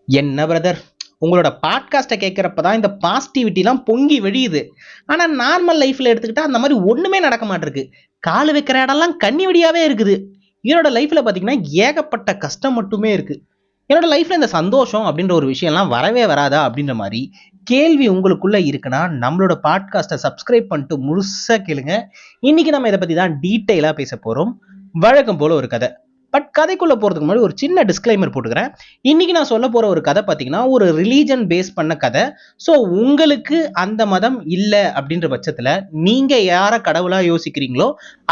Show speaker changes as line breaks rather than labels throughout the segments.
என்ன பிரதர், உங்களோட பாட்காஸ்ட்டை கேட்குறப்ப தான் இந்த பாசிட்டிவிட்டிலாம் பொங்கி வெளியுது. ஆனால் நார்மல் லைஃப்பில் எடுத்துக்கிட்டால் அந்த மாதிரி ஒன்றுமே நடக்க மாட்டிருக்கு. கால் வைக்கிற இடம்லாம் கண்ணி வெடியாவே இருக்குது. என்னோட லைஃப்பில் பார்த்தீங்கன்னா ஏகப்பட்ட கஷ்டம் மட்டுமே இருக்குது. என்னோட லைஃப்பில் இந்த சந்தோஷம் அப்படின்ற ஒரு விஷயம்லாம் வரவே வராதா அப்படின்ற மாதிரி கேள்வி உங்களுக்குள்ள இருக்குன்னா நம்மளோட பாட்காஸ்ட்டை சப்ஸ்கிரைப் பண்ணிட்டு முழுசாக கேளுங்க. இன்னைக்கு நம்ம இதை பற்றி தான் டீட்டெயிலாக பேச போகிறோம். வழக்கம் போல ஒரு கதை. பட் கதைக்குள்ள போறதுக்கு முன்னாடி ஒரு சின்ன டிஸ்க்ளைமர் போட்டுக்கிறேன். இன்னைக்கு நான் சொல்ல போற ஒரு கதை பார்த்தீங்கன்னா ஒரு ரிலீஜன் பேஸ் பண்ண கதை. ஸோ உங்களுக்கு அந்த மதம் இல்லை அப்படின்ற பட்சத்தில் நீங்க யாரை கடவுளா யோசிக்கிறீங்களோ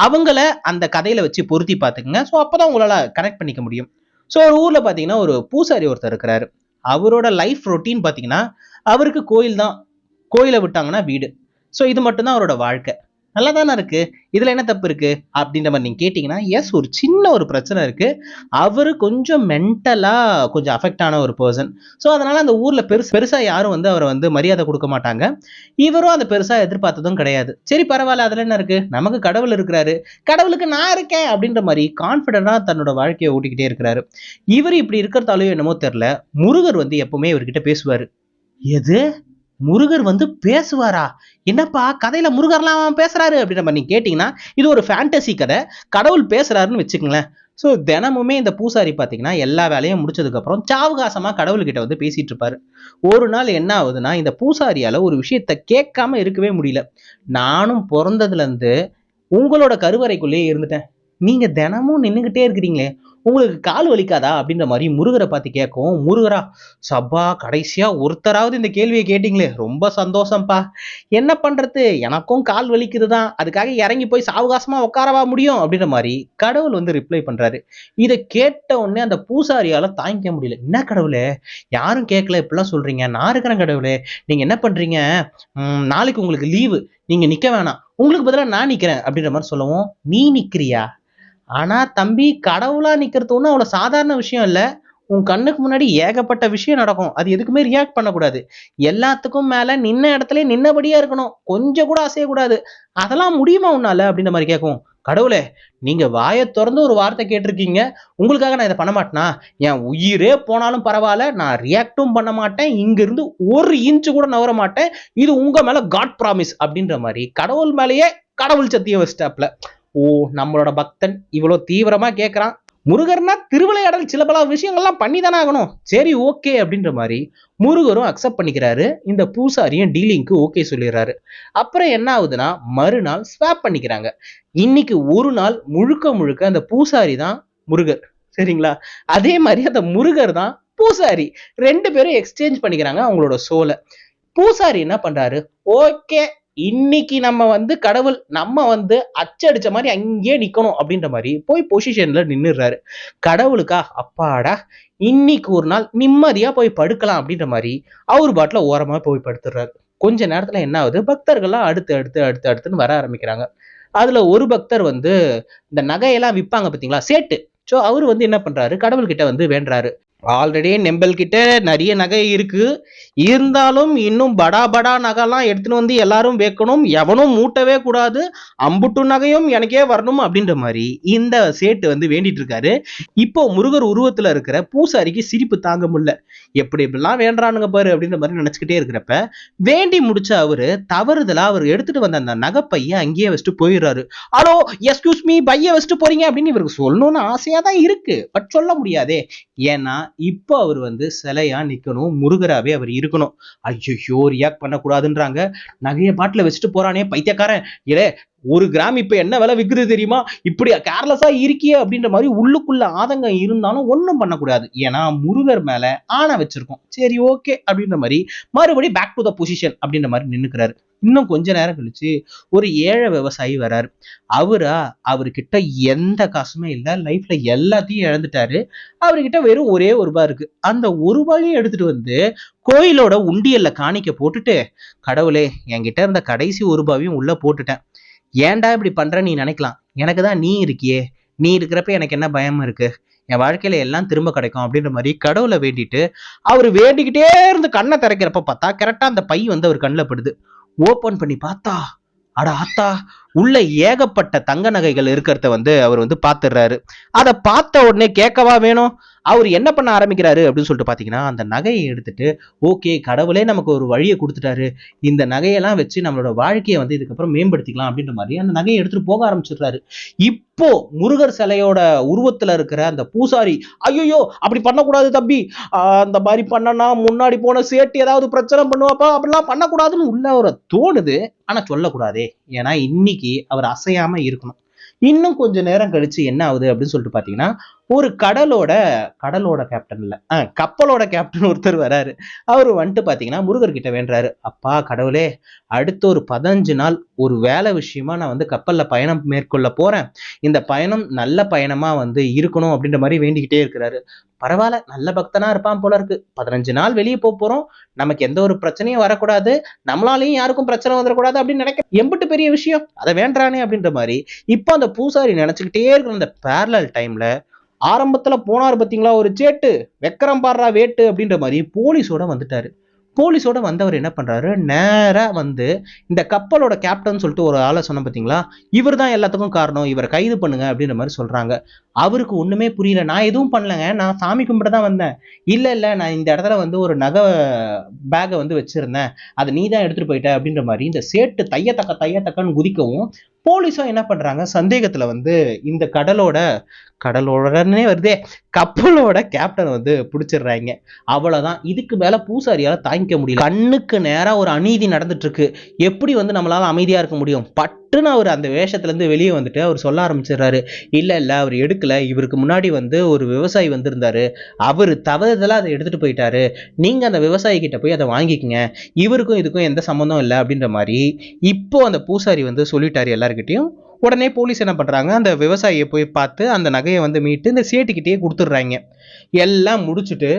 அவங்கள அந்த கதையில வச்சு பொருத்தி பார்த்துக்குங்க. ஸோ அப்பதான் உங்களால கனெக்ட் பண்ணிக்க முடியும். ஸோ ஒரு ஊர்ல பார்த்தீங்கன்னா ஒரு பூசாரி ஒருத்தர் இருக்கிறாரு. அவரோட லைஃப் ரொட்டீன் பார்த்தீங்கன்னா அவருக்கு கோயில் தான். கோயிலை விட்டாங்கன்னா வீடு. ஸோ இது மட்டும்தான் அவரோட வாழ்க்கை. நல்லா தானே இருக்கு. இதுல என்ன தப்பு இருக்கு அப்படின்ற மாதிரி நீங்க கேட்டீங்கன்னா, எஸ், ஒரு சின்ன ஒரு பிரச்சனை இருக்கு. அவரு கொஞ்சம் மென்டலா கொஞ்சம் அஃபெக்ட் ஆன ஒரு பர்சன். ஸோ அதனால அந்த ஊர்ல பெருசா யாரும் அவரை மரியாதை கொடுக்க மாட்டாங்க. இவரும் அதை பெருசா எதிர்பார்த்ததும் கிடையாது. சரி, பரவாயில்ல, அதுல என்ன இருக்கு, நமக்கு கடவுள் இருக்கிறாரு, கடவுளுக்கு நான் இருக்கேன் அப்படின்ற மாதிரி கான்பிடண்டா தன்னோட வாழ்க்கையை ஓட்டிக்கிட்டே இருக்கிறாரு. இவர் இப்படி இருக்கிறதாலயோ என்னமோ தெரியல, முருகர் எப்பவுமே இவர்கிட்ட பேசுவாரு. எது, முருகர் பேசுவாரா? என்னப்பா கதையில முருகர்லாம் பேசுறாரு அப்படின்ற மாதிரி நீங்க கேட்டீங்கன்னா, இது ஒரு ஃபேண்டசி கதை. கடவுள் பேசுறாருன்னு வச்சுக்கங்களேன். ஸோ தினமுமே இந்த பூசாரி பார்த்தீங்கன்னா எல்லா வேலையும் முடிச்சதுக்கு அப்புறம் சாவகாசமா கடவுள்கிட்ட பேசிட்டு இருப்பாரு. ஒரு நாள் என்ன ஆகுதுன்னா, இந்த பூசாரியால ஒரு விஷயத்த கேட்காம இருக்கவே முடியல. நானும் பிறந்ததுல இருந்து உங்களோட கருவறைக்குள்ளேயே இருந்துட்டேன். நீங்க தினமும் நின்றுகிட்டே இருக்கிறீங்களே, உங்களுக்கு கால் வலிக்காதா அப்படின்ற மாதிரி முருகரை பார்த்து கேட்கும். முருகரா, சபா, கடைசியா ஒருத்தராவது இந்த கேள்வியை கேட்டீங்களே, ரொம்ப சந்தோஷம்ப்பா. என்ன பண்றது, எனக்கும் கால் வலிக்குது தான், அதுக்காக இறங்கி போய் சாவகாசமா உட்காரவா முடியும் அப்படின்ற மாதிரி கடவுள் ரிப்ளை பண்றாரு. இதை கேட்ட உடனே அந்த பூசாரியால தாங்கிக்க முடியல. என்ன கடவுளே, யாரும் கேட்கல, இப்படிலாம் சொல்றீங்க, நான் இருக்கிறேன் கடவுளே, நீங்க என்ன பண்றீங்க, நாளைக்கு உங்களுக்கு லீவு, நீங்க நிக்க வேணாம், உங்களுக்கு பதிலாக நான் நிக்கிறேன் அப்படின்ற மாதிரி சொல்லவும், நீ நிக்கிறியா? ஆனா தம்பி, கடவுளா நிக்கிறது ஒன்றும் அவ்வளவு சாதாரண விஷயம் இல்ல. உன் கண்ணுக்கு முன்னாடி ஏகப்பட்ட விஷயம் நடக்கும். அது எதுக்குமே ரியாக்ட் பண்ணக்கூடாது. எல்லாத்துக்கும் மேல நின்ன இடத்துல நின்னபடியா இருக்கணும். கொஞ்சம் கூட அசையக்கூடாது. அதெல்லாம் முடியுமா உன்னால அப்படின்ற மாதிரி கேட்கும். கடவுளே, நீங்க வாயை திறந்து ஒரு வார்த்தை கேட்டிருக்கீங்க, உங்களுக்காக நான் இதை பண்ண மாட்டேனா? என் உயிரே போனாலும் பரவாயில்ல, நான் ரியாக்டும் பண்ண மாட்டேன், இங்க இருந்து ஒரு இன்ச்சு கூட நவர மாட்டேன், இது உங்க மேல காட் ப்ராமிஸ் அப்படின்ற மாதிரி கடவுள் மேலேயே கடவுள் சத்தியம் வச்சிட்டாப்ல. ஓ, நம்மளோட பக்தன் இவ்வளவு தீவிரமா கேட்கிறான், முருகர்னா திருவிளையாடல் சில பல விஷயங்கள்லாம் பண்ணி தானே ஆகணும், சரி ஓகே அப்படின்ற மாதிரி முருகரும் அக்செப்ட் பண்ணிக்கிறாரு. இந்த பூசாரியும் டீலிங்க்கு ஓகே சொல்லிடுறாரு. அப்புறம் என்ன ஆகுதுன்னா, மறுநாள் ஸ்வாப் பண்ணிக்கிறாங்க. இன்னைக்கு ஒரு நாள் முழுக்க முழுக்க அந்த பூசாரி தான் முருகர். சரிங்களா? அதே மாதிரி அந்த முருகர் தான் பூசாரி. ரெண்டு பேரும் எக்ஸ்சேஞ்ச் பண்ணிக்கிறாங்க அவங்களோட சோல. பூசாரி என்ன பண்றாரு, ஓகே, இன்னைக்கு நம்ம கடவுள் நம்ம அச்சடிச்ச மாதிரி அங்கேயே நிக்கணும் அப்படின்ற மாதிரி போய் பொசிஷன்ல நின்னுறாரு. கடவுளுக்கா, அப்பாடா, இன்னைக்கு ஒரு நாள் நிம்மதியா போய் படுக்கலாம் அப்படின்ற மாதிரி அவர் பாட்டுல ஓரமா போய் படுத்துறாரு. கொஞ்ச நேரத்துல என்ன ஆகுது, பக்தர்கள்லாம் அடுத்து அடுத்து அடுத்து அடுத்துன்னு வர ஆரம்பிக்கிறாங்க. அதுல ஒரு பக்தர் இந்த நகையெல்லாம் விற்பாங்க பாத்தீங்களா, சேட்டு. ஸோ அவர் என்ன பண்றாரு, கடவுள்கிட்ட வேண்டுறாரு. ஆல்ரெடி நெம்பல் கிட்ட நிறைய நகை இருக்கு, இருந்தாலும் இன்னும் படா படா நகைலாம் எடுத்துன்னு எல்லாரும் வைக்கணும், எவனும் மூட்டவே கூடாது, அம்புட்டு நகையும் எனக்கே வரணும் அப்படின்ற மாதிரி இந்த சேட்டு வேண்டிட்டு இருக்காரு. இப்போ முருகர் உருவத்துல இருக்கிற பூசாரிக்கு சிரிப்பு தாங்க முடியல. எப்படி இப்படிலாம் வேண்டானுங்க பாரு அப்படின்ற மாதிரி நினைச்சுக்கிட்டே இருக்கிறப்ப வேண்டி முடிச்ச அவரு தவறுதலா அவர் எடுத்துட்டு வந்த அந்த நகைப்பைய அங்கேயே வச்சுட்டு போயிடுறாரு. ஹலோ, எஸ்கியூஸ் மீ, பைய வச்சுட்டு போறீங்க அப்படின்னு இவருக்கு சொல்லணும்னு ஆசையா தான் இருக்கு, பட் சொல்ல முடியாதே. ஏன்னா இப்போ அவர் சிலையா நிக்கணும், முருகராவே அவர் இருக்கணும். ஐயோ, ரியாக்ட் பண்ணக்கூடாதுன்றாங்க. நகைய பாட்டில வச்சுட்டு போறானே பைத்தியக்காரன், ஏ, 1 கிராம் இப்ப என்ன விலை விக்குது தெரியுமா, இப்படி கேர்லெஸ்ஸா இருக்கியே அப்படின்ற மாதிரி உள்ளுக்குள்ள ஆதங்கம் இருந்தாலும் ஒண்ணும் பண்ணக்கூடாது. ஏன்னா முருகர் மேல ஆணை வச்சிருக்கோம். சரி ஓகே அப்படின்ற மாதிரி மறுபடியும் பேக் டு த பொசிஷன் அப்படின்ற மாதிரி நின்னுக்கிறாரு. இன்னும் கொஞ்ச நேரம் கழிச்சு ஒரு ஏழை விவசாயி வராரு. அவர்கிட்ட எந்த காசுமே இல்ல, லைஃப்ல எல்லாத்தையும் இழந்துட்டாரு. அவர்கிட்ட வெறும் ஒரே ரூபாய் இருக்கு. அந்த ரூபாயும் எடுத்துட்டு கோயிலோட உண்டியல்ல காணிக்க போட்டுட்டு, கடவுளே, என்கிட்ட இருந்த கடைசி ரூபாயும் உள்ள போட்டுட்டேன், ஏன்டா இப்படி பண்ற நீ நினைக்கலாம், எனக்கு தான் நீ இருக்கியே, நீ இருக்கிறப்ப எனக்கு என்ன பயம் இருக்கு, என் வாழ்க்கையில எல்லாம் திரும்ப கிடைக்கும் அப்படின்ற மாதிரி கடவுளை வேண்டிட்டு அவர் வேண்டிக்கிட்டே இருந்து கண்ணை திறக்கிறப்ப பார்த்தா கரெக்டா அந்த பை அவர் கண்ணில் படுது. ஓபன் பண்ணி பார்த்தா, அட ஆத்தா, உள்ள ஏகப்பட்ட தங்க நகைகள் இருக்கிறத அவர் பாத்துடுறாரு. அதை பார்த்த உடனே கேட்கவா வேணும், அவர் என்ன பண்ண ஆரம்பிக்கிறாரு அப்படின்னு சொல்லிட்டு பாத்தீங்கன்னா, அந்த நகையை எடுத்துட்டு ஓகே கடவுளே நமக்கு ஒரு வழியை கொடுத்துட்டாரு, இந்த நகையெல்லாம் வச்சு நம்மளோட வாழ்க்கையை வந்து இதுக்கப்புறம் மேம்படுத்திக்கலாம் அப்படின்ற மாதிரி அந்த நகையை எடுத்துட்டு போக ஆரம்பிச்சிடுறாரு. இப்போ முருகர் சிலையோட உருவத்துல இருக்கிற அந்த பூசாரி, ஐயோ அப்படி பண்ணக்கூடாது தம்பி, அந்த மாதிரி பண்ணனா முன்னாடி போன சேட்டு ஏதாவது பிரச்சனை பண்ணுவாப்பா, அப்படிலாம் பண்ணக்கூடாதுன்னு உள்ள ஒரு தோணுது. ஆனா சொல்லக்கூடாதே, ஏன்னா இன்னைக்கு அவர் அசையாம இருக்கணும். இன்னும் கொஞ்ச நேரம் கழிச்சு என்ன ஆகுது அப்படின்னு சொல்லிட்டு பாத்தீங்கன்னா, ஒரு கடலோட கேப்டன் இல்ல கப்பலோட கேப்டன் ஒருத்தர் வராரு. அவரு வந்துட்டு பாத்தீங்கன்னா முருகர் கிட்ட வேண்டுறாரு, அப்பா கடவுளே, அடுத்த ஒரு 15 நாள் ஒரு வேலை விஷயமா நான் வந்து கப்பல்ல பயணம் மேற்கொள்ள போறேன், இந்த பயணம் நல்ல பயணமா வந்து இருக்கணும் அப்படின்ற மாதிரி வேண்டிக்கிட்டே இருக்கிறாரு. பரவாயில்ல, நல்ல பக்தனா இருப்பான் போல இருக்கு. 15 நாள் வெளியே போறோம், நமக்கு எந்த ஒரு பிரச்சனையும் வரக்கூடாது, நம்மளாலையும் யாருக்கும் பிரச்சனை வந்துடக்கூடாது அப்படின்னு நினைக்க எம்பிட்டு பெரிய விஷயம், அதை வேண்டானே அப்படின்ற மாதிரி இப்ப அந்த பூசாரி நினைச்சுக்கிட்டே இருக்கிற அந்த பேரலல் டைம்ல ஆரம்பத்துல போனாரு பாத்தீங்களா ஒரு சேட்டு, வெக்கரம் பாடுறா வேட்டு அப்படின்ற மாதிரி போலீஸோட வந்துட்டாரு. போலீஸோட வந்தவர் என்ன பண்றாரு, நேரா வந்து இந்த கப்பலோட கேப்டன் சொல்லிட்டு ஒரு ஆளை சொன்ன பாத்தீங்களா, இவர் தான் எல்லாத்துக்கும் காரணம், இவரை கைது பண்ணுங்க அப்படின்ற மாதிரி சொல்றாங்க. அவருக்கு ஒண்ணுமே புரியல. நான் எதுவும் பண்ணலங்க, நான் சாமி கும்பிட தான் வந்தேன். இல்ல நான் இந்த இடத்துல வந்து ஒரு நகை பேக்கை வந்து வச்சிருந்தேன், அதை நீ தான் எடுத்துட்டு போயிட்ட அப்படின்ற மாதிரி இந்த சேட்டு தையத்தக்கன்னு குதிக்கவும், போலீஸும் என்ன பண்றாங்க, சந்தேகத்துல வந்து இந்த கடலோடனே வருதே, கப்பலோட கேப்டன் வந்து பிடிச்சிடுறாங்க. அவ்வளவுதான், இதுக்கு மேல பூசாரியால தாங்கிக்க முடியல. கண்ணுக்கு நேரா ஒரு அநீதி நடந்துட்டு இருக்கு, எப்படி வந்து நம்மளால அமைதியா இருக்க முடியும்? பட்டுன்னு அவர் அந்த வேஷத்துல இருந்து வெளியே வந்துட்டு அவர் சொல்ல ஆரம்பிச்சிடுறாரு, இல்ல அவர் எடுக்கல, இவருக்கு முன்னாடி வந்து ஒரு விவசாயி வந்திருந்தாரு, அவர் தவறுதலா அதை எடுத்துட்டு போயிட்டாரு, நீங்க அந்த விவசாயி கிட்ட போய் அதை வாங்கிக்கங்க, இவருக்கும் இதுக்கும் எந்த சம்பந்தம் இல்லை அப்படின்ற மாதிரி இப்போ அந்த பூசாரி வந்து சொல்லிட்டாரு எல்லார்கிட்டையும். உடனே போலீஸ் என்ன பண்றாங்க, அந்த விவசாயியை போய் பார்த்து அந்த நகையை வந்து மீட்டு இந்த சேட்டுக்கிட்டே கொடுத்துடுறாங்க. எல்லாம் முடிச்சுட்டு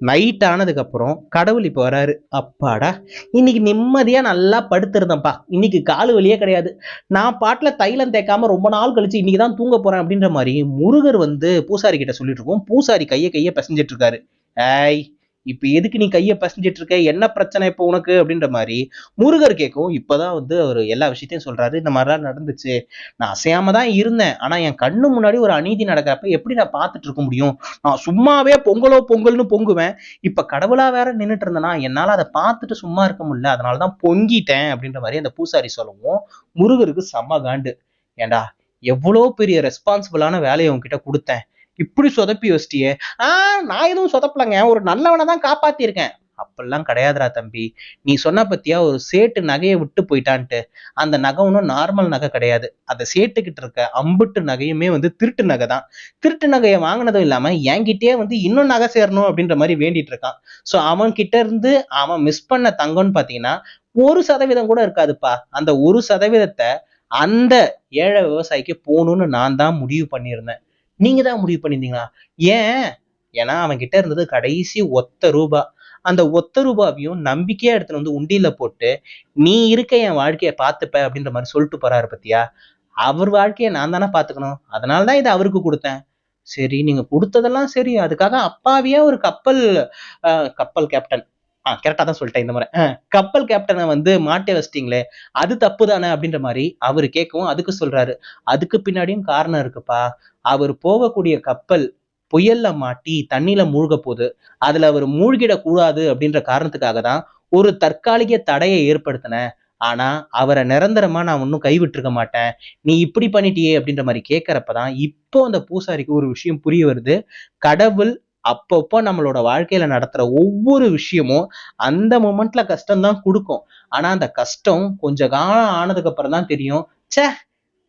நைட் ஆனதுக்கு அப்புறம் கடவுள் இப்ப வராரு. அப்பாடா, இன்னைக்கு நிம்மதியா நல்லா படுத்திருந்தேன்ப்பா, இன்னைக்கு காலு வலியே கிடையாது, நான் பாட்டுல தைலம் தேய்க்காம ரொம்ப நாள் கழிச்சு இன்னைக்குதான் தூங்க போறேன் அப்படின்ற மாதிரி முருகர் வந்து பூசாரி கிட்ட சொல்லிட்டு இருக்கோம். பூசாரி கைய பிசைஞ்சிட்டு இருக்காரு. ஏய், இப்ப எதுக்கு நீ கைய பசஞ்சிட்டு இருக்க, என்ன பிரச்சனை இப்ப உனக்கு அப்படின்ற மாதிரி முருகர் கேட்கும். இப்பதான் வந்து அவர் எல்லா விஷயத்தையும் சொல்றாரு. இந்த மாதிரிலாம் நடந்துச்சு, நான் அசையாம தான் இருந்தேன், ஆனா என் கண்ணு முன்னாடி ஒரு அநீதி நடக்கிறப்ப எப்படி நான் பார்த்துட்டு இருக்க முடியும், நான் சும்மாவே பொங்கல்னு பொங்குவேன், இப்ப கடவுளா வேற நின்றுட்டு இருந்தேனா என்னால அதை பார்த்துட்டு சும்மா இருக்க முடியல, அதனாலதான் பொங்கிட்டேன் அப்படின்ற மாதிரி அந்த பூசாரி சொல்லவும் முருகருக்கு செம்ம காண்டு. ஏண்டா, எவ்வளவு பெரிய ரெஸ்பான்சிபிளான வேலையை உன்கிட்ட கொடுத்தேன், இப்படி சொதப்பி வச்சிட்டியே. நான் எதுவும் சொதப்பலங்க, ஒரு நல்லவனை தான் காப்பாத்திருக்கேன். அப்படிலாம் கிடையாதுடா தம்பி, நீ சொன்ன பத்தியா ஒரு சேட்டு நகையை விட்டு போயிட்டான்ட்டு, அந்த நகை ஒன்றும் நார்மல் நகை கிடையாது, அந்த சேட்டுக்கிட்ட இருக்க அம்புட்டு நகையுமே வந்து திருட்டு நகை தான். திருட்டு நகையை வாங்கினதும் இல்லாம என்கிட்டயே வந்து இன்னும் நகை சேரணும் அப்படின்ற மாதிரி வேண்டிட்டு இருக்கான். ஸோ அவன் கிட்ட இருந்து அவன் மிஸ் பண்ண தங்கம்னு பாத்தீங்கன்னா 1% கூட இருக்காதுப்பா. அந்த 1% அந்த ஏழை விவசாயிக்கு போகணும்னு நான் தான் முடிவு பண்ணியிருந்தேன். நீங்க தான் முடிவு பண்ணியிருந்தீங்களா? ஏன்? ஏன்னா அவன் கிட்ட இருந்தது கடைசி ஒத்த ரூபா. அந்த ஒத்த ரூபாவையும் நம்பிக்கையா எடுத்துட்டு வந்து உண்டியல்ல போட்டு நீ இருக்க என் வாழ்க்கைய பார்த்துப்ப அப்படின்ற மாதிரி சொல்லிட்டு போறாரு பத்தியா. அவர் வாழ்க்கைய நான் தானே பார்த்துக்கணும், அதனாலதான் இதை அவருக்கு கொடுத்தேன். சரி, நீங்க கொடுத்ததெல்லாம் சரி, அதுக்காக அப்பாவியா ஒரு கப்பல் கேப்டன், கரெக்டா தான் சொல்லிட்டேன் இந்த முறை, கப்பல் கேப்டனை வந்து மாட்டி வச்சிட்டீங்களே, அது தப்பு தானே அப்படின்ற மாதிரி அவரு கேட்கவும் அதுக்கு சொல்றாரு, அதுக்கு பின்னாடியும் காரணம் இருக்குப்பா. அவர் போகக்கூடிய கப்பல் புயல்ல மாட்டி தண்ணியில மூழ்க போகுது, அதுல அவர் மூழ்கிடக் கூடாது அப்படின்ற காரணத்துக்காக தான் ஒரு தற்காலிக தடையை ஏற்படுத்தினேன். ஆனா அவரை நிரந்தரமா நான் ஒன்னும் கைவிட்டிருக்க மாட்டேன், நீ இப்படி பண்ணிட்டியே அப்படின்ற மாதிரி கேட்கறப்பதான் இப்போ அந்த பூசாரிக்கு ஒரு விஷயம் புரிய வருது. கடவுள் அப்பப்போ நம்மளோட வாழ்க்கையில நடத்துற ஒவ்வொரு விஷயமும் அந்த மொமெண்ட்ல கஷ்டம் தான் கொடுக்கும். ஆனா அந்த கஷ்டம் கொஞ்ச காலம் ஆனதுக்கு அப்புறம் தான் தெரியும், ச்சே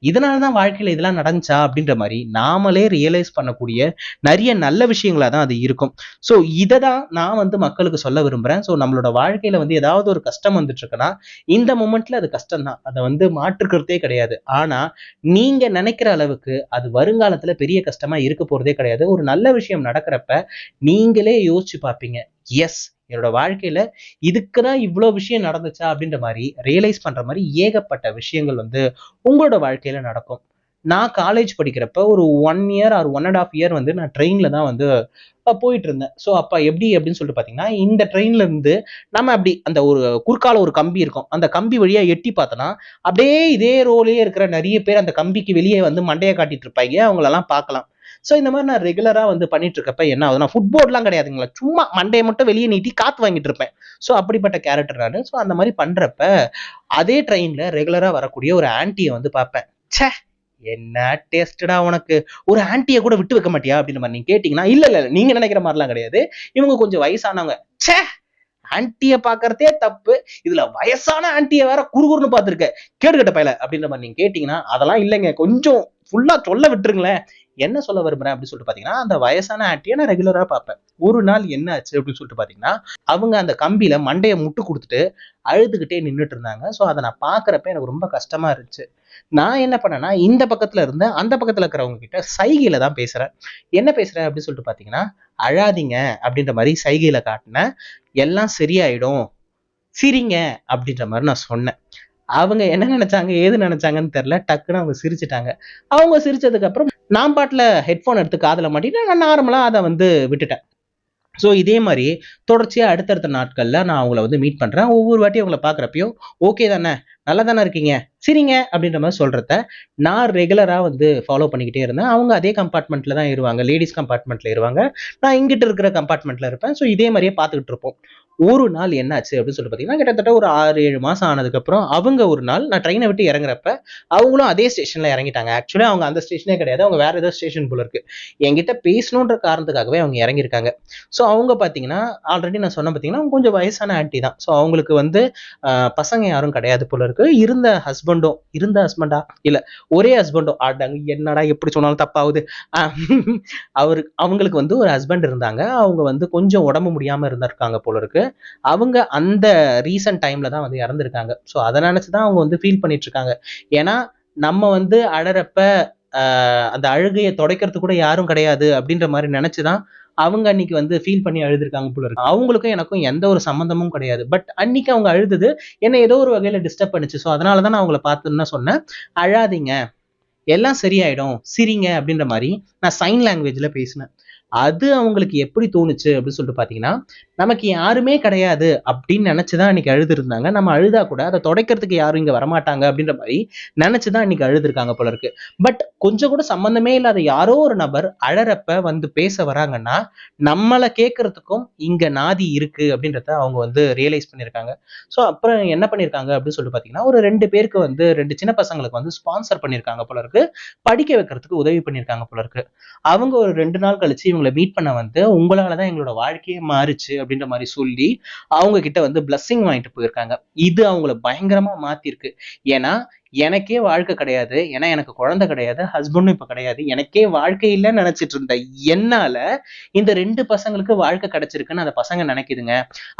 இதனாலதான் வாழ்க்கையில இதெல்லாம் நடந்துச்சா அப்படின்ற மாதிரி நாமளே ரியலைஸ் பண்ணக்கூடிய நிறைய நல்ல விஷயங்களா தான் அது இருக்கும். சோ இததான் நான் வந்து மக்களுக்கு சொல்ல விரும்புறேன். சோ நம்மளோட வாழ்க்கையில வந்து ஏதாவது ஒரு கஷ்டம் வந்துட்டு இருக்குன்னா இந்த மொமெண்ட்ல அது கஷ்டம் தான், அதை வந்து மாற்றுக்கிறதே கிடையாது. ஆனா நீங்க நினைக்கிற அளவுக்கு அது வருங்காலத்துல பெரிய கஷ்டமா இருக்க போறதே கிடையாது. ஒரு நல்ல விஷயம் நடக்கிறப்ப நீங்களே யோசிச்சு பார்ப்பீங்க, எஸ் என்னோட வாழ்க்கையில இதுக்குதான் இவ்வளவு விஷயம் நடந்துச்சா அப்படின்ற மாதிரி ரியலைஸ் பண்ற மாதிரி ஏகப்பட்ட விஷயங்கள் வந்து உங்களோட வாழ்க்கையில நடக்கும். நான் காலேஜ் படிக்கிறப்ப ஒரு 1 இயர் ஆர் 1.5 இயர் வந்து நான் ட்ரெயின்ல தான் வந்து போயிட்டு இருந்தேன். ஸோ அப்ப எப்படி அப்படின்னு சொல்லிட்டு பாத்தீங்கன்னா, இந்த ட்ரெயின்ல இருந்து நம்ம அப்படி அந்த ஒரு குறுக்கால ஒரு கம்பி இருக்கும், அந்த கம்பி வழியா எட்டி பார்த்தோன்னா அப்படியே இதே ரோலே இருக்கிற நிறைய பேர் அந்த கம்பிக்கு வெளியே வந்து மண்டையை காட்டிட்டு இருப்பாங்க, அவங்களெல்லாம் பார்க்கலாம். ஸோ இந்த மாதிரி நான் ரெகுலரா வந்து பண்ணிட்டு இருக்கப்ப என்ன ஆகுதுன்னா, ஃபுட்போர்ட்லாம் கிடையாதுங்களா, சும்மா மண்டையை மட்டும் வெளியே நீட்டி காத்து வாங்கிட்டு இருப்பேன். ஸோ அப்படிப்பட்ட கேரக்டர் நான். ஸோ அந்த மாதிரி பண்றப்ப அதே ட்ரெயின்ல ரெகுலரா வரக்கூடிய ஒரு ஆன்ட்டியை வந்து பார்ப்பேன். ச்சே, என்ன டேஸ்டடா உனக்கு, ஒரு ஆன்ட்டியை கூட விட்டு வைக்க மாட்டியா அப்படின்ற மாதிரி நீங்க கேட்டீங்கன்னா, இல்ல இல்ல நீங்க நினைக்கிற மாதிரிலாம் கிடையாது. இவங்க கொஞ்சம் வயசானவங்க. ச்சே, ஆன்ட்டிய பாக்குறதே தப்பு, இதுல வயசான ஆன்ட்டிய வேற குறுகுறுன்னு பாத்துருக்க, கேடுகட்ட பயல அப்படின்ற மாதிரி நீங்க கேட்டீங்கன்னா, அதெல்லாம் இல்லைங்க, கொஞ்சம் ஃபுல்லா சொல்ல விட்டுருங்களேன். என்ன சொல்ல விரும்புறேன் அப்படின்னு சொல்லிட்டு பாத்தீங்கன்னா, அந்த வயசான ஆன்ட்டியை நான் ரெகுலரா பார்ப்பேன். ஒரு நாள் என்ன ஆச்சு அப்படின்னு சொல்லிட்டு பாத்தீங்கன்னா, அவங்க அந்த கம்பியில மண்டையை முட்டு கொடுத்துட்டு அழுதுகிட்டே நின்றுட்டு இருந்தாங்க. ஸோ அதை நான் பாக்குறப்ப எனக்கு ரொம்ப கஷ்டமா இருந்துச்சு. நான் என்ன பண்ணேன்னா, இந்த பக்கத்துல இருந்து அந்த பக்கத்துல இருக்கிறவங்க கிட்ட சைகையில தான் பேசுறேன். என்ன பேசுறேன் அப்படின்னு சொல்லிட்டு பாத்தீங்கன்னா, அழாதீங்க அப்படின்ற மாதிரி சைகையில காட்டினேன். எல்லாம் சரியாயிடும், சிரிங்க அப்படின்ற மாதிரி நான் சொன்னேன். அவங்க என்ன நினைச்சாங்க ஏது நினைச்சாங்கன்னு தெரியல, டக்குன்னு அவங்க சிரிச்சுட்டாங்க. அவங்க சிரிச்சதுக்கு அப்புறம் நான் பாட்டுல ஹெட்போன் எடுத்து காதுல மாட்டிட்டு நான் நார்மலா அதை வந்து விட்டுட்டேன். ஸோ இதே மாதிரி தொடர்ச்சியா அடுத்தடுத்த நாட்கள்ல நான் அவங்கள வந்து மீட் பண்றேன். ஒவ்வொரு வாட்டியும் அவங்கள பாக்குறப்பயும் ஓகே தானே, நல்லா தானே இருக்கீங்க, சரிங்க அப்படின்ற மாதிரி சொல்றத நான் ரெகுலரா வந்து ஃபாலோ பண்ணிக்கிட்டே இருந்தேன். அவங்க அதே கம்பார்ட்மெண்ட்ல தான் ஏறுவாங்க, லேடிஸ் கம்பார்ட்மெண்ட்ல ஏறுவாங்க, நான் இங்கிட்ட இருக்கிற கம்பார்ட்மெண்ட்ல இருப்பேன். ஸோ இதே மாதிரியே பார்த்துக்கிட்டு இருப்போம். ஒரு நாள் என்னாச்சு அப்படின்னு சொல்லிட்டு பார்த்தீங்கன்னா, கிட்டத்தட்ட ஒரு 6-7 மாசம் ஆனதுக்கப்புறம் அவங்க ஒரு நாள் நான் ட்ரெயினை விட்டு இறங்குறப்ப அவங்களும் அதே ஸ்டேஷன்ல இறங்கிட்டாங்க. ஆக்சுவலி அவங்க அந்த ஸ்டேஷனே கிடையாது, அவங்க வேற ஏதோ ஸ்டேஷன் போல இருக்கு. என்கிட்ட பேசணுன்ற காரணத்துக்காகவே அவங்க இறங்கியிருக்காங்க. ஸோ அவங்க பார்த்தீங்கன்னா, ஆல்ரெடி நான் சொன்ன பார்த்தீங்கன்னா அவங்க கொஞ்சம் வயசான ஆன்ட்டி தான். ஸோ அவங்களுக்கு வந்து பசங்க யாரும் கிடையாது போல இருக்கு. இருந்த ஹஸ்பண்டா இல்ல, ஒரே ஹஸ்பண்டோ ஆடாங்க, என்னடா எப்படி சொன்னாலும் தப்பாகுது. அவங்களுக்கு வந்து ஒரு ஹஸ்பண்ட் இருந்தாங்க. அவங்க வந்து கொஞ்சம் உடம்பு முடியாம இருந்திருக்காங்க போல இருக்கு. அவங்க அந்த ரீசன்ட் டைம்ல தான் வந்து இறந்திருக்காங்க. ஸோ அதை நினைச்சுதான் அவங்க வந்து ஃபீல் பண்ணிட்டு இருக்காங்க. ஏன்னா நம்ம வந்து அழறப்ப அந்த அழுகையை துடைக்கிறது கூட யாரும் கிடையாது அப்படின்ற மாதிரி நினைச்சுதான் அவங்க அன்னைக்கு வந்து ஃபீல் பண்ணி அழுதுருக்காங்க போல இருக்கு. அவங்களுக்கும் எனக்கும் எந்த ஒரு சம்மந்தமும் கிடையாது. பட் அன்னைக்கு அவங்க அழுதுது என்ன ஏதோ ஒரு வகையில டிஸ்டர்ப் பண்ணுச்சு. ஸோ அதனாலதான் நான் அவங்கள பார்த்துன்னு சொன்னேன், அழாதீங்க, எல்லாம் சரியாயிடும், சிரிங்க அப்படின்ற மாதிரி நான் சைன் லாங்குவேஜ்ல பேசினேன். அது அவங்களுக்கு எப்படி தோணுச்சு அப்படின்னு சொல்லிட்டு பாத்தீங்கன்னா, நமக்கு யாருமே கிடையாது அப்படின்னு நினைச்சுதான் அன்னைக்கு அழுது இருந்தாங்க. நம்ம அழுதா கூட அதை துடைக்கிறதுக்கு யாரும் இங்க வரமாட்டாங்க அப்படின்ற மாதிரி நினைச்சுதான் அன்னைக்கு அழுதுருக்காங்க போல இருக்கு. பட் கொஞ்சம் கூட சம்பந்தமே இல்லாத யாரோ ஒரு நபர் அழறப்ப வந்து பேச வராங்கன்னா, நம்மளை கேட்கறதுக்கும் இங்க நாதி இருக்கு அப்படின்றத அவங்க வந்து ரியலைஸ் பண்ணியிருக்காங்க. ஸோ அப்புறம் என்ன பண்ணியிருக்காங்க அப்படின்னு சொல்லிட்டு பாத்தீங்கன்னா, ஒரு 2 பேருக்கு வந்து 2 சின்ன பசங்களுக்கு வந்து ஸ்பான்சர் பண்ணியிருக்காங்க போல இருக்கு, படிக்க வைக்கிறதுக்கு உதவி பண்ணியிருக்காங்க போல இருக்கு. அவங்க ஒரு 2 நாள் கழிச்சு இவங்களை மீட் பண்ண வந்து, உங்களாலதான் எங்களோட வாழ்க்கையே மாறுச்சு அப்படின்ற மாதிரி சொல்லி அவங்க கிட்ட வந்து பிளஸ்ஸிங் வாங்கிட்டு போயிருக்காங்க. இது அவங்கள பயங்கரமா மாத்திருக்கு. ஏன்னா எனக்கே வாழ்க்கை கிடையாது, ஏன்னா எனக்கு குழந்தை கிடையாது, ஹஸ்பண்டும் இப்ப கிடையாது, எனக்கே வாழ்க்கை இல்லைன்னு நினைச்சிட்டு இருந்த என்னால இந்த 2 பசங்களுக்கு வாழ்க்கை கிடைச்சிருக்குன்னு அந்த பசங்க நினைக்குதுங்க.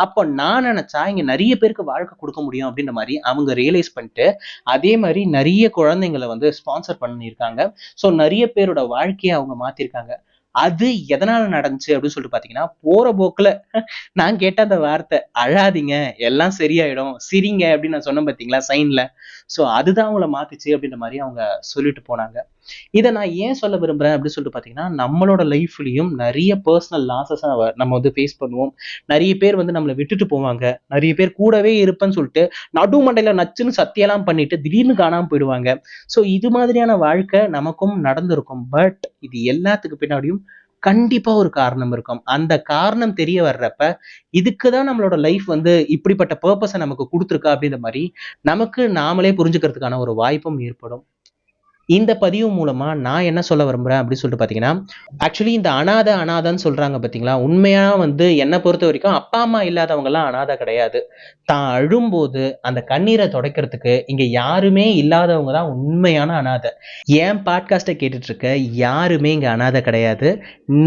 அப்போ நான் நினைச்சா இங்க நிறைய பேருக்கு வாழ்க்கை கொடுக்க முடியும் அப்படின்ற மாதிரி அவங்க ரியலைஸ் பண்ணிட்டு அதே மாதிரி நிறைய குழந்தைங்களை வந்து ஸ்பான்சர் பண்ணியிருக்காங்க. ஸோ நிறைய பேரோட வாழ்க்கையை அவங்க மாத்திருக்காங்க. அது எதனால நடந்துச்சு அப்படின்னு சொல்லிட்டு பாத்தீங்கன்னா, போற போக்குல நான் கேட்ட அந்த வார்த்தை, அழாதீங்க, எல்லாம் சரியாயிடும், சிரிங்க அப்படின்னு நான் சொன்னேன் பாத்தீங்களா சைன்ல. சோ அதுதான் அவங்கள மாத்துச்சு அப்படின்ற மாதிரி அவங்க சொல்லிட்டு போனாங்க. இதை நான் ஏன் சொல்ல விரும்புறேன் அப்படின்னு சொல்லிட்டு பாத்தீங்கன்னா, நம்மளோட லைஃப்லயும் நிறைய பர்சனல் லாசஸ் நம்ம வந்து ஃபேஸ் பண்ணுவோம். நிறைய பேர் வந்து நம்மளை விட்டுட்டு போவாங்க, நிறைய பேர் கூடவே இருப்பேன்னு சொல்லிட்டு நடு மண்டையில நச்சுன்னு சத்தியெல்லாம் பண்ணிட்டு திடீர்னு காணாம போயிடுவாங்க. சோ இது மாதிரியான வாழ்க்கை நமக்கும் நடந்திருக்கும். பட் இது எல்லாத்துக்கு பின்னாடியும் கண்டிப்பா ஒரு காரணம் இருக்கும். அந்த காரணம் தெரிய வர்றப்ப இதுக்குதான் நம்மளோட லைஃப் வந்து இப்படிப்பட்ட பர்பஸை நமக்கு கொடுத்துருக்கா அப்படின்ற மாதிரி நமக்கு நாமளே புரிஞ்சுக்கிறதுக்கான ஒரு வாய்ப்பும் ஏற்படும். இந்த பதிவு மூலமா நான் என்ன சொல்ல விரும்புறேன் அப்படின்னு சொல்லிட்டு பாத்தீங்கன்னா, ஆக்சுவலி இந்த அனாதைன்னு சொல்றாங்க பாத்தீங்களா, உண்மையா வந்து என்னை பொறுத்த வரைக்கும் அப்பா அம்மா இல்லாதவங்க எல்லாம் அனாதை கிடையாது. தான் அழும்போது அந்த கண்ணீரை துடைக்கிறதுக்கு இங்க யாருமே இல்லாதவங்க தான் உண்மையான அனாதை. என் பாட்காஸ்டை கேட்டுட்டு இருக்க யாருமே இங்க அனாதை கிடையாது.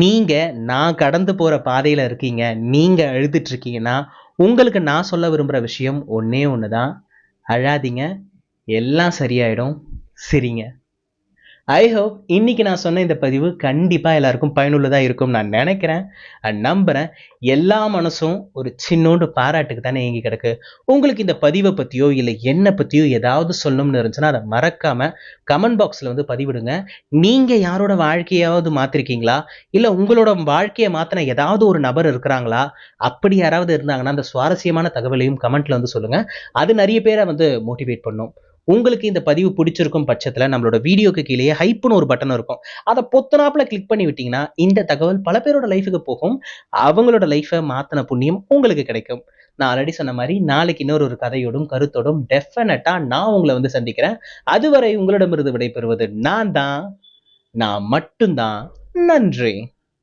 நீங்க நான் கடந்து போற பாதையில இருக்கீங்க, நீங்க அழுதுட்டு இருக்கீங்கன்னா உங்களுக்கு நான் சொல்ல விரும்புற விஷயம் ஒன்னே ஒண்ணுதான், அழாதீங்க, எல்லாம் சரியாயிடும், சிரிங்க. ஐ ஹோப் இன்னைக்கு நான் சொன்ன இந்த பதிவு கண்டிப்பா எல்லாருக்கும் பயனுள்ளதா இருக்கும் நான் நினைக்கிறேன் அண்ட் நம்புறேன். எல்லா மனசும் ஒரு சின்னோண்டு பாராட்டுக்கு தானே ஏங்கி கிடக்கு. உங்களுக்கு இந்த பதிவை பத்தியோ இல்லை என்னை பத்தியோ ஏதாவது சொல்லணும்னு இருந்துச்சுன்னா அதை மறக்காம கமெண்ட் பாக்ஸ்ல வந்து பதிவிடுங்க. நீங்க யாரோட வாழ்க்கையாவது மாத்திருக்கீங்களா, இல்ல உங்களோட வாழ்க்கையை மாத்தின ஏதாவது ஒரு நபர் இருக்கிறாங்களா, அப்படி யாராவது இருந்தாங்கன்னா அந்த சுவாரஸ்யமான தகவலையும் கமெண்ட்ல வந்து சொல்லுங்க. அது நிறைய பேரை வந்து மோட்டிவேட் பண்ணும். உங்களுக்கு இந்த பதிவு பிடிச்சிருக்கும் பட்சத்துல நம்மளோட வீடியோக்கு கீழே ஹைப்னு ஒரு பட்டன் இருக்கும். அதை பொத்தனாப்புல கிளிக் பண்ணி விட்டீங்கன்னா இந்த தகவல் பல பேரோட லைஃபுக்கு போகும். அவங்களோட லைஃபை மாத்தின புண்ணியம் உங்களுக்கு கிடைக்கும். நான் ஆல்ரெடி சொன்ன மாதிரி நாளைக்கு இன்னொரு ஒரு கதையோடும் கருத்தோடும் டெஃபினட்டா நான் உங்களை வந்து சந்திக்கிறேன். அதுவரை உங்களிடமிருந்து விடைபெறுவது நான் மட்டும்தான். நன்றி.